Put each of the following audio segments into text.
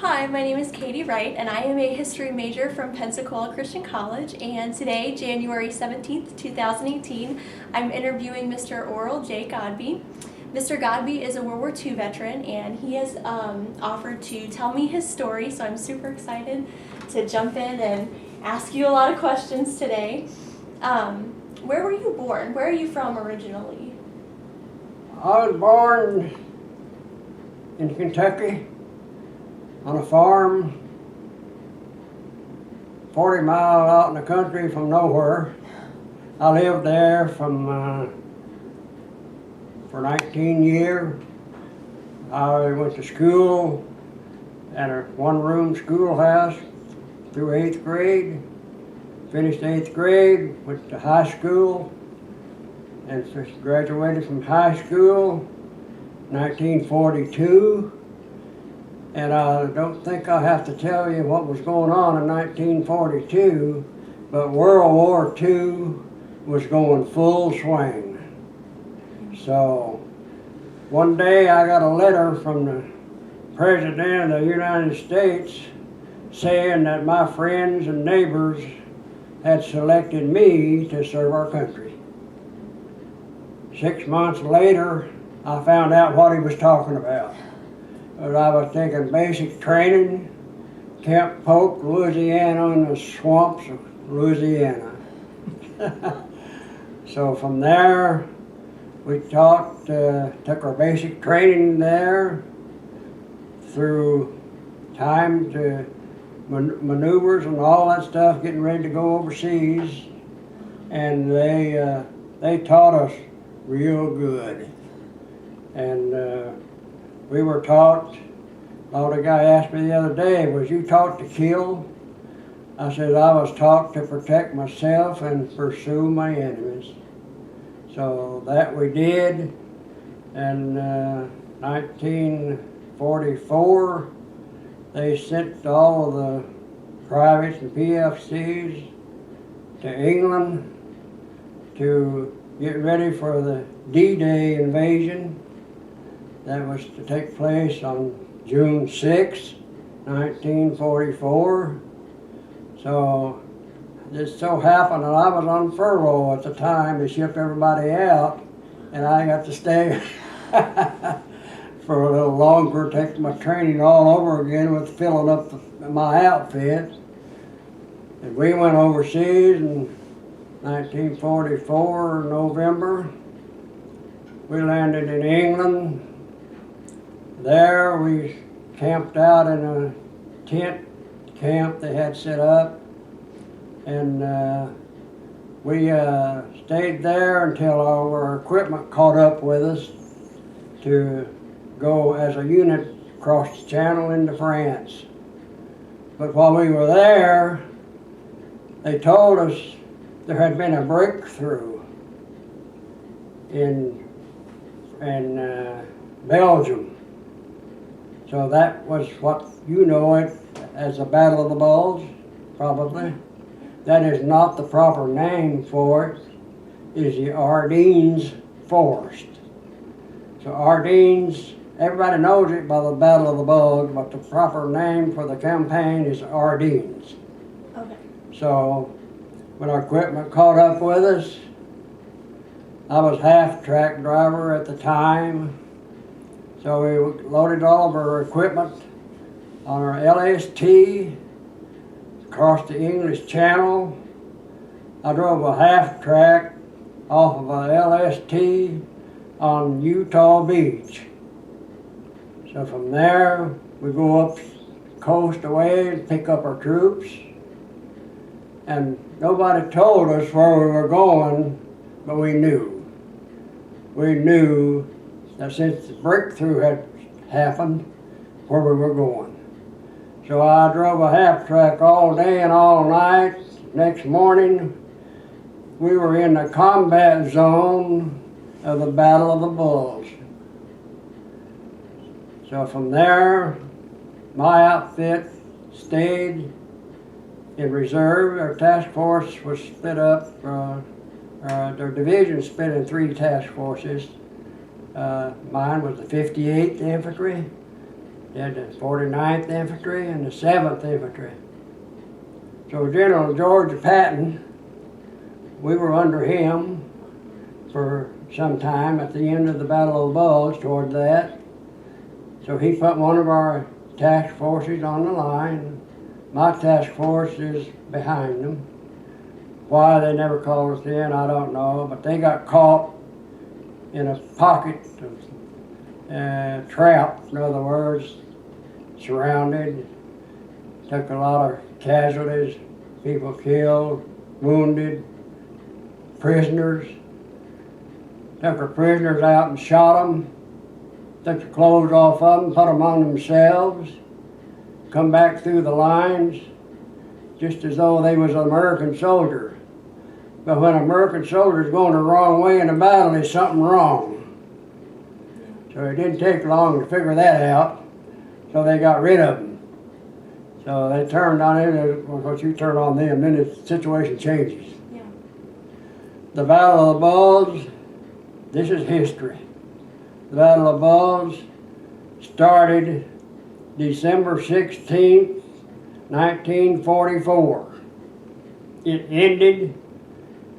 Hi, my name is Katie Wright, and I am a history major from Pensacola Christian College. And today, January 17th, 2018, I'm interviewing Mr. Oral J. Godby. Mr. Godby is a World War II veteran, and he has offered to tell me his story, so I'm super excited to jump in and ask you a lot of questions today. Where were you born? Where are you from originally? I was born in Kentucky on a farm 40 miles out in the country from nowhere. I lived there for 19 years. I went to school at a one-room schoolhouse through 8th grade. Finished 8th grade, went to high school, and graduated from high school 1942. And I don't think I have to tell you what was going on in 1942, but World War II was going full swing. So one day I got a letter from the President of the United States saying that my friends and neighbors had selected me to serve our country. 6 months later, I found out what he was talking about. I was taking basic training, Camp Polk, Louisiana, in the swamps of Louisiana. So from there, we took our basic training there through time to maneuvers and all that stuff, getting ready to go overseas. And they taught us real good. And we were taught, the guy asked me the other day, was you taught to kill? I said, I was taught to protect myself and pursue my enemies. So that we did. And 1944, they sent all of the privates and PFCs to England to get ready for the D-Day invasion. That was to take place on June 6, 1944. So it so happened that I was on furlough at the time to ship everybody out, and I got to stay for a little longer, take my training all over again with filling up my outfit. And we went overseas in 1944, November. We landed in England. There we camped out in a tent camp they had set up, and we stayed there until our equipment caught up with us to go as a unit across the channel into France. But while we were there, they told us there had been a breakthrough in Belgium. So that was what you know it as the Battle of the Bulge, probably. That is not the proper name for it. It is the Ardennes Forest. So Ardennes, everybody knows it by the Battle of the Bulge, but the proper name for the campaign is Ardennes. Okay. So when our equipment caught up with us, I was half-track driver at the time. So we loaded all of our equipment on our LST, across the English Channel. I drove a half-track off of a LST on Utah Beach. So from there, we go up coast away and pick up our troops. And nobody told us where we were going, but we knew. We knew that since the breakthrough had happened, where we were going. So I drove a half-track all day and all night. Next morning, we were in the combat zone of the Battle of the Bulge. So from there, my outfit stayed in reserve. Our task force was split up, their division split in 3 task forces. Mine was the 58th Infantry, They had the 49th Infantry and the 7th Infantry. So General George Patton, we were under him for some time at the end of the Battle of the Bulge toward that. So he put one of our task forces on the line. My task force is behind them. Why they never called us in, I don't know, but they got caught in a pocket of trap, in other words, surrounded. Took a lot of casualties, people killed, wounded, prisoners. Took our prisoners out and shot them. Took the clothes off of them, put them on themselves. Come back through the lines just as though they was an American soldier. But when an American soldier's going the wrong way in a battle, there's something wrong. So it didn't take long to figure that out, so they got rid of them. So they turned on it, once you turn on them, then the situation changes. Yeah. The Battle of the Bulge, this is history. The Battle of the Bulge started December 16th, 1944. It ended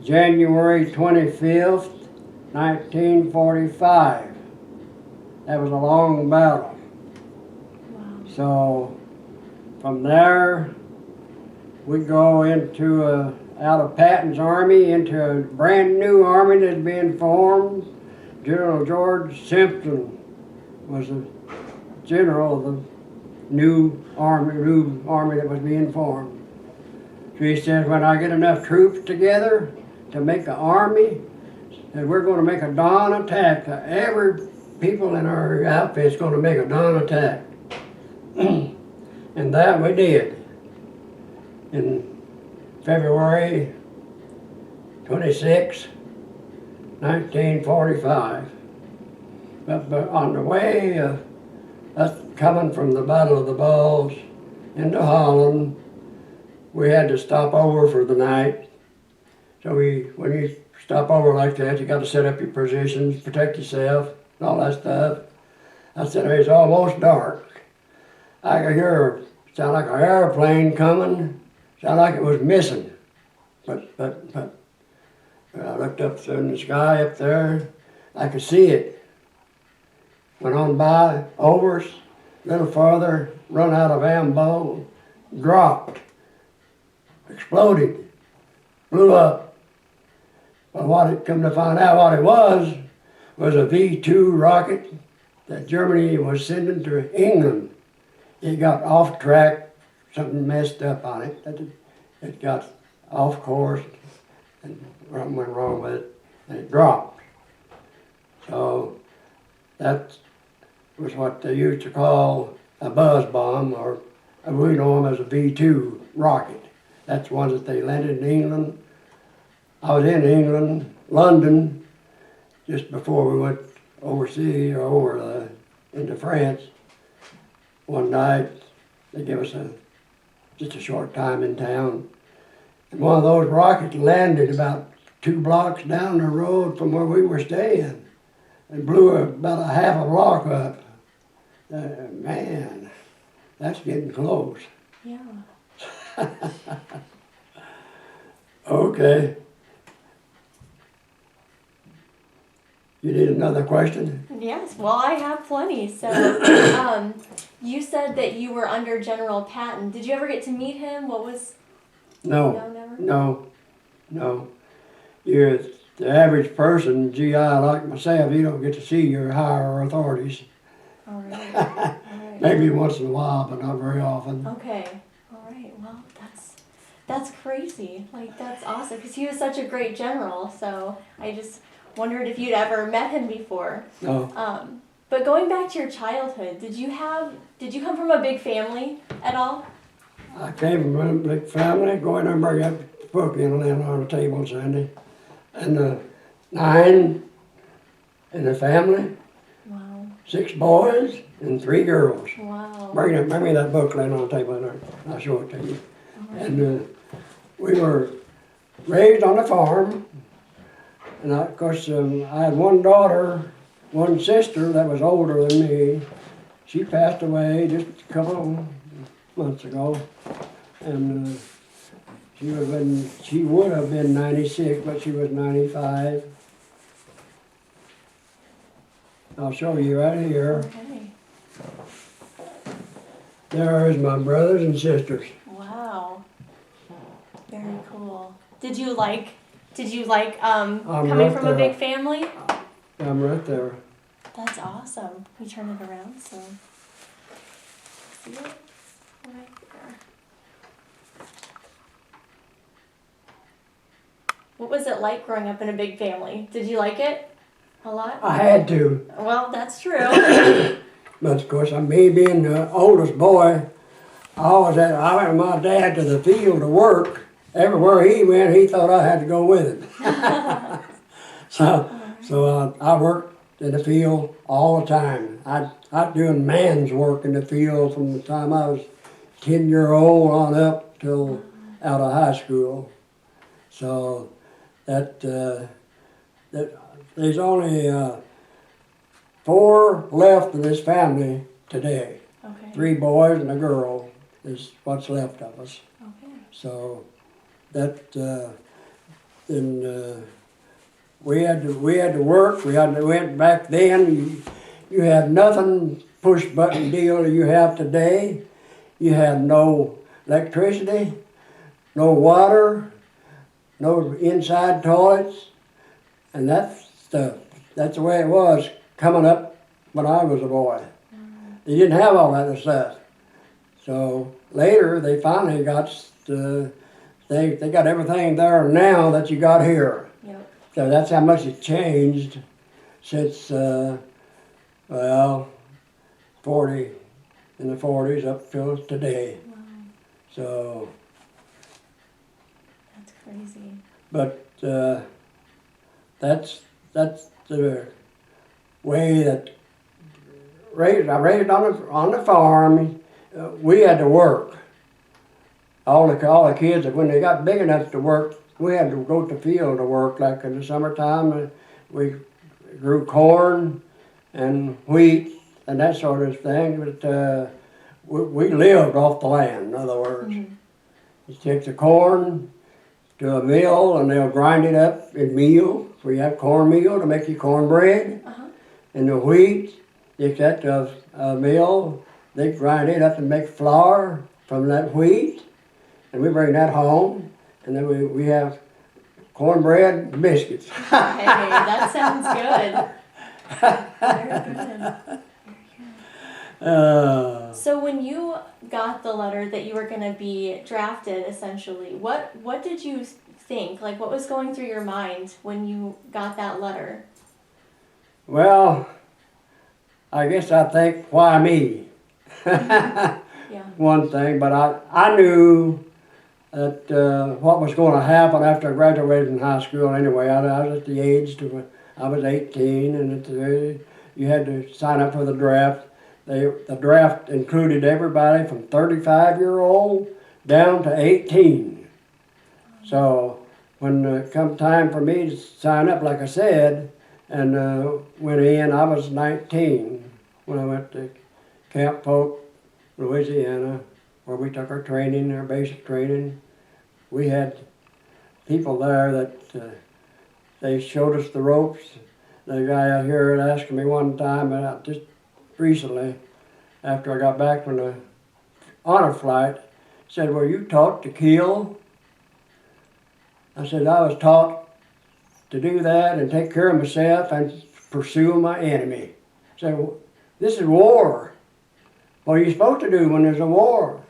January 25th, 1945. That was a long battle. Wow. So from there, we go into out of Patton's army into a brand new army that's being formed. General George Simpson was the general of the new army that was being formed. So he says, when I get enough troops together to make an army, and we're going to make a dawn attack. Every people in our outfit's going to make a dawn attack. And that we did. In February 26, 1945. But on the way of us coming from the Battle of the Bulge into Holland, we had to stop over for the night. So when you stop over like that, you got to set up your positions, protect yourself, and all that stuff. I said, it's almost dark. I could hear, sound like an airplane coming, sound like it was missing. But I looked up in the sky up there, I could see it. Went on by, over us, a little farther, run out of ammo, dropped, exploded, blew up. But what it come to find out what it was a V-2 rocket that Germany was sending to England. It got off track, something messed up on it. It got off course and something went wrong with it, and it dropped. So that was what they used to call a buzz bomb, or we know them as a V-2 rocket. That's one that they landed in England. I was in England, London, just before we went overseas or over into France. One night, they gave us just a short time in town. And one of those rockets landed about 2 blocks down the road from where we were staying and blew about a half a block up. Man, that's getting close. Yeah. Okay. You need another question? Yes, well, I have plenty. So, you said that you were under General Patton. Did you ever get to meet him? What was... No. No, never? No. You're the average person, GI like myself, you don't get to see your higher authorities. All right. All right. Maybe once in a while, but not very often. Okay. All right. Well, that's crazy. Like, that's awesome, because he was such a great general. So I just wondered if you'd ever met him before. No. But going back to your childhood, did you come from a big family at all? I came from a big family, going there and bring up the book and laying on the table Sunday. And 9 in the family. Wow. 6 boys and 3 girls. Wow. Bring me that book laying on the table there. I'll show it to you. Right. And we were raised on a farm. And of course, I had one daughter, one sister that was older than me. she passed away just a couple of months ago, and she would have been 96, but she was 95. I'll show you right here. Okay. There is my brothers and sisters. Wow. Very cool. Did you like coming from a big family? I'm right there. That's awesome. We turn it around so see it right there. What was it like growing up in a big family? Did you like it a lot? I had to, Well, that's true. but of course, me being the oldest boy, I went with my dad to the field to work. Everywhere he went, he thought I had to go with him. So I worked in the field all the time. I was doing man's work in the field from the time I was 10-year-old on up till out of high school. So that there's only 4 left in this family today. Okay. 3 boys and a girl is what's left of us. Okay. So that then we had to work. Went back then. You had nothing push button deal you have today. You had no electricity, no water, no inside toilets, and that's the way it was coming up when I was a boy. They didn't have all that stuff. So later they finally got they got everything there now that you got here. Yep. So that's how much it changed since 40 in the 40s up till today. Wow. So, That's crazy. but that's the way that I raised on the farm. We had to work. All the kids, when they got big enough to work, we had to go to the field to work. Like in the summertime, we grew corn and wheat and that sort of thing. But we lived off the land, in other words. Mm-hmm. You take the corn to a mill and they'll grind it up in meal. So you have cornmeal to make your cornbread. Uh-huh. And the wheat, you take that to a mill, they grind it up and make flour from that wheat. And we bring that home, and then we have cornbread and biscuits. Hey, that sounds good. Very good. So when you got the letter that you were going to be drafted, essentially, what did you think? Like, what was going through your mind when you got that letter? Well, I guess I think, why me? Yeah. One thing, but I knew that what was going to happen after I graduated from high school anyway. I was at the age I was 18, and you had to sign up for the draft. The draft included everybody from 35-year-old down to 18. So when come time for me to sign up, like I said, and went in, I was 19 when I went to Camp Polk, Louisiana, where we took our training, our basic training. We had people there that they showed us the ropes. The guy out here had asked me one time, just recently, after I got back from the honor flight, said, "Were you taught to kill?" I said, "I was taught to do that and take care of myself and pursue my enemy." I said, "Well, this is war. What are you supposed to do when there's a war?"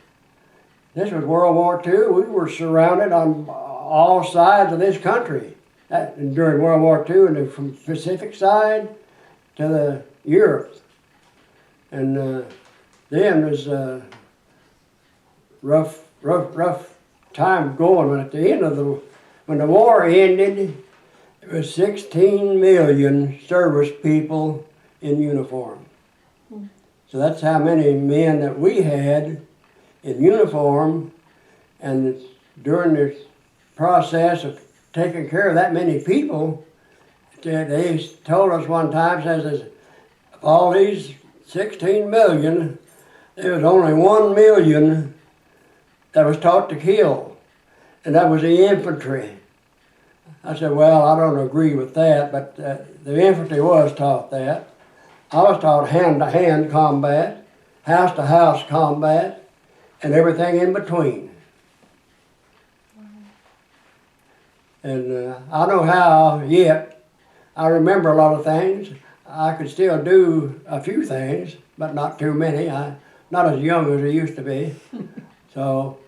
This was World War II. We were surrounded on all sides of this country during World War II, and from the Pacific side to the Europe. And then was a rough time going. But at the end of when the war ended, there was 16 million service people in uniform. So that's how many men that we had in uniform, and during the process of taking care of that many people, they told us one time, says, all these 16 million, there was only 1 million that was taught to kill, and that was the infantry. I said, well, I don't agree with that, but the infantry was taught that. I was taught hand-to-hand combat, house-to-house combat, and everything in between. And I know how yet. I remember a lot of things. I could still do a few things, but not too many. I'm not as young as I used to be. So.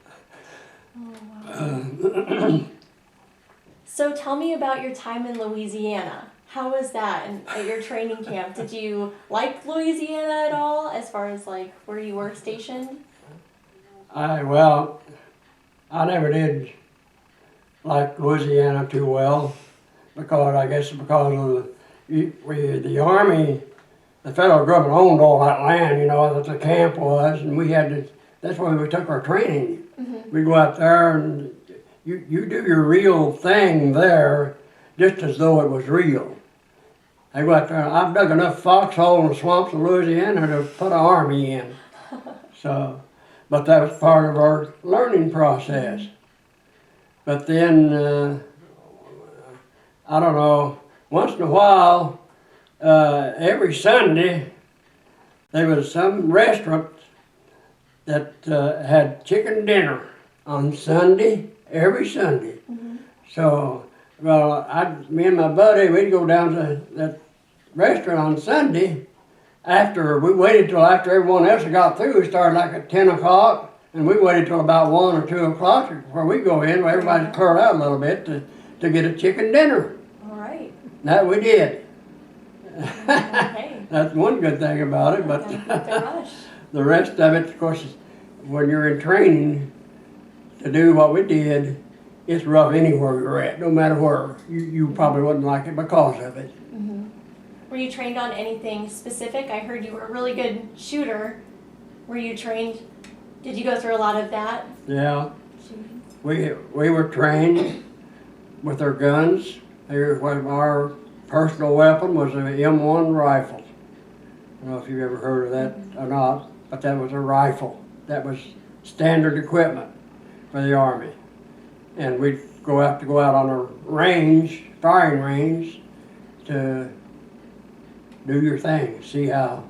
So tell me about your time in Louisiana. How was that at your training camp? Did you like Louisiana at all, as far as like where you were stationed? Well, I never did like Louisiana too well, because I guess because of the Army, the federal government owned all that land, you know, that the camp was, and we had to, that's where we took our training. Mm-hmm. We go out there and you do your real thing there just as though it was real. I go out there, I've dug enough foxholes in the swamps of Louisiana to put an army in. So, but that was part of our learning process. But then, I don't know, once in a while, every Sunday, there was some restaurant that had chicken dinner on Sunday, every Sunday. Mm-hmm. So, well, me and my buddy, we'd go down to that restaurant on Sunday. We waited till after everyone else had got through. We started like at 10 o'clock, and we waited till about 1 or 2 o'clock before we go in, where everybody's cleared out a little bit to get a chicken dinner. All right. That we did. Okay. That's one good thing about it, but The rush. the rest of it, of course, when you're in training to do what we did, it's rough anywhere you're at, no matter where. You probably wouldn't like it because of it. Mm-hmm. Were you trained on anything specific? I heard you were a really good shooter. Were you trained? Did you go through a lot of that? Yeah, Shooting? we were trained with our guns. Our personal weapon was an M1 rifle. I don't know if you've ever heard of that or not, but that was a rifle. That was standard equipment for the Army. And we'd go out on a range, firing range, to do your thing, see how